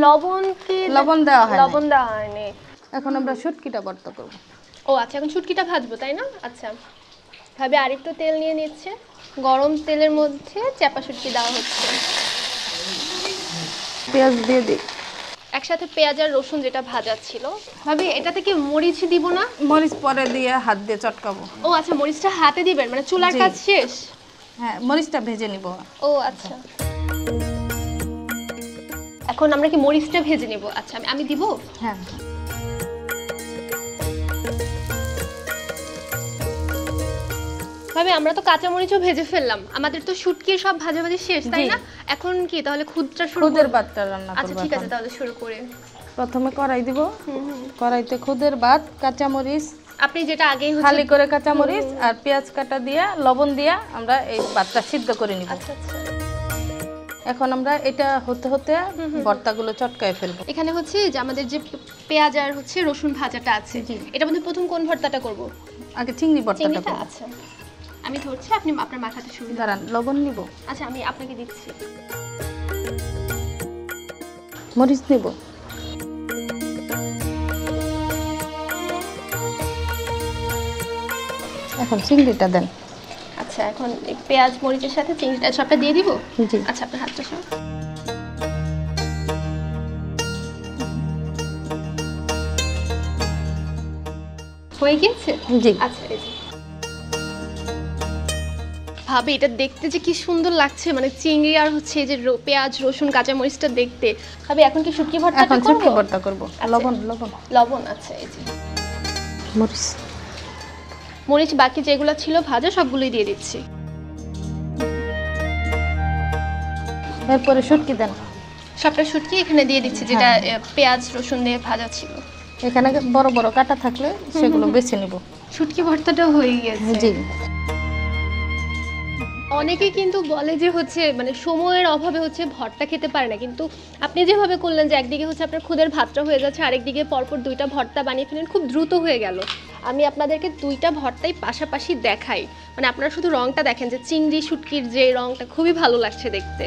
লবণ কি লবণ দেওয়া হয় লবণ দেওয়া হয়নি। এখন আমরা শুটকিটা ভর্তা করব। ও আচ্ছা, এখন শুটকিটা ভাজবো তাই না? আচ্ছা, ভাবে আরেকটু তেল নিয়ে নিচ্ছে। গরম তেলের মধ্যে চাপা শুটকি দেওয়া হচ্ছে। পেঁয়াজ দিয়ে দিই। একসাথে পেঁয়াজ আর রসুন যেটা ভাজা ছিল, ভাবি এটাতে কি মরিচ দিব না? মরিচ পরে দিয়ে হাত দিয়ে চটকাবো। ও আচ্ছা, মরিচটা হাতে দিবেন, মানে চুলার জি। কাজ শেষ? হ্যাঁ, মরিচটা ভেজে নিব। ও আচ্ছা, এখন আমরা কি মরিচটা ভেজে নেব? আচ্ছা, আমি দিব। হ্যাঁ, ভাবি আমরা তো কাঁচা মরিচও ভেজে ফেললাম, আমাদের তো শুটকির সব ভাজাভাজি শেষ তাই না? এখন কি তাহলে খুদটা শুরু করব? খুদের ভাতটা রান্না করব। আচ্ছা ঠিক আছে, তাহলে শুরু করে। প্রথমে কড়াই দিব। কড়াইতে খুদের ভাত, কাঁচা মরিচ, আপনি যেটা আগেই খালি করে কাঁচা মরিচ আর পেঁয়াজ কাটা দিয়া লবণ দিয়া আমরা এই ভাতটা সিদ্ধ করে নিব। আচ্ছা আচ্ছা, এখন আমরা এটা হতে হতে ভর্তাগুলো চটকায় ফেলবো। এখানে হচ্ছে যে আমাদের যে পেঁয়াজ আর হচ্ছে রসুন ভাজাটা আছে, এটা মধ্যে প্রথম কোন ভর্তাটা করব? আগে চিংড়ি ভর্তাটা চিংড়িটা? করব। আচ্ছা, আমি ধরছি, আপনি আপনার মাথাটা শুরু। দাঁড়ান, লবণ নিব, আচ্ছা, আমি আপনাকে দিচ্ছি। মরিচ নিব, এখন চিংড়িটা দেন। আচ্ছা, এখন এই পেঁয়াজ মরিচের সাথে চিংড়িটা সবটা দিয়ে দিব। জি। আচ্ছা, আপনার হাতটা সব হয়ে গিয়েছে। জি। আচ্ছা, এই যে ভাবি এটা দেখতে যে কি সুন্দর লাগছে, মানে চিংড়ি আর হচ্ছে এই যে পেঁয়াজ রসুন কাঁচা মরিচটা দেখতে। ভাবি এখন কি শুটকি ভর্তাটা এখন করব? শুটকি ভর্তা করব। আচ্ছা। লবণ লবণ লবণ, আচ্ছা এই যে মরিচ, মরিচ বাকি যেগুলো ছিল ভাজা সবগুলোই দিয়ে দিচ্ছি। এরপরে শুটকি দেন। সবটা শুটকি এখানে দিয়ে দিচ্ছি, যেটা পেঁয়াজ রসুন দিয়ে ভাজা ছিল। এখানে বড় বড় কাটা থাকলে সেগুলো বেছে নিব। শুটকি ভর্তাটা হয়ে গেছে। জি। অনেকে কিন্তু বলে যে হচ্ছে মানে সময়ের অভাবে হচ্ছে ভর্তা খেতে পারে না, কিন্তু আপনি যেভাবে করলেন যে একদিকে হচ্ছে আপনার খুদের ভাতটা হয়ে যাচ্ছে, আরেকদিকে পরপর দুইটা ভর্তা বানিয়ে ফেলেন, খুব দ্রুত হয়ে গেল। আমি আপনাদেরকে দুইটা ভর্তাই পাশাপাশি দেখাই, মানে আপনারা শুধু রংটা দেখেন যে চিংড়ি শুটকির যে রংটা খুবই ভালো লাগছে দেখতে।